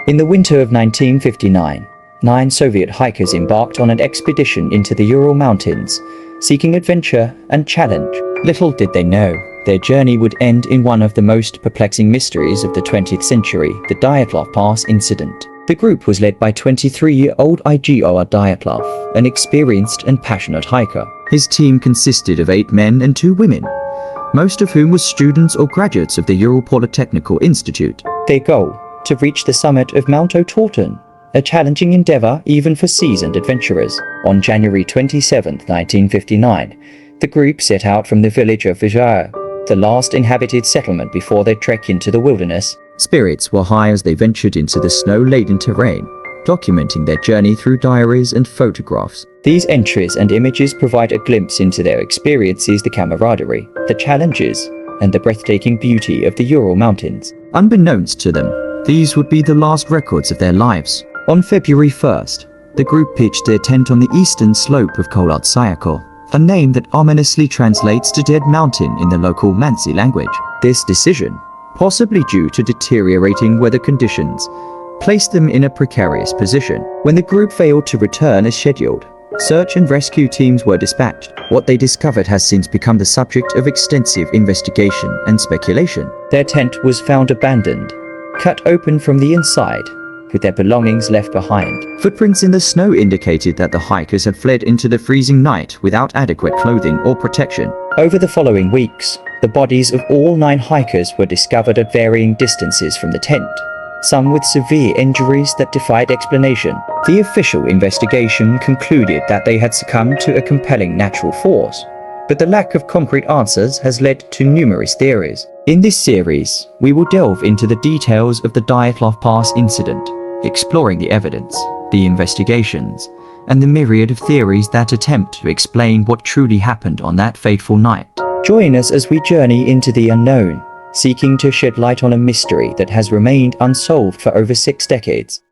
In the winter of 1959, 9 Soviet hikers embarked on an expedition into the Ural Mountains, seeking adventure and challenge. Little did they know, their journey would end in one of the most perplexing mysteries of the 20th century, the Dyatlov Pass Incident. The group was led by 23-year-old Igor Dyatlov, an experienced and passionate hiker. His team consisted of 8 men and 2 women, most of whom were students or graduates of the Ural Polytechnical Institute. Their goal, to reach the summit of Mount Otorten, a challenging endeavor even for seasoned adventurers. On January 27, 1959, the group set out from the village of Vizhar, the last inhabited settlement before their trek into the wilderness. Spirits were high as they ventured into the snow-laden terrain, documenting their journey through diaries and photographs. These entries and images provide a glimpse into their experiences, the camaraderie, the challenges, and the breathtaking beauty of the Ural Mountains. Unbeknownst to them, these would be the last records of their lives. On February 1st, the group pitched their tent on the eastern slope of Kolotsayako, a name that ominously translates to Dead Mountain in the local Mansi language. This decision, possibly due to deteriorating weather conditions, placed them in a precarious position. When the group failed to return as scheduled, search and rescue teams were dispatched. What they discovered has since become the subject of extensive investigation and speculation. Their tent was found abandoned, cut open from the inside, with their belongings left behind. Footprints in the snow indicated that the hikers had fled into the freezing night without adequate clothing or protection. Over the following weeks, the bodies of all 9 hikers were discovered at varying distances from the tent, some with severe injuries that defied explanation. The official investigation concluded that they had succumbed to a compelling natural force, but the lack of concrete answers has led to numerous theories. In this series, we will delve into the details of the Dyatlov Pass incident, exploring the evidence, the investigations, and the myriad of theories that attempt to explain what truly happened on that fateful night. Join us as we journey into the unknown, seeking to shed light on a mystery that has remained unsolved for over 6 decades.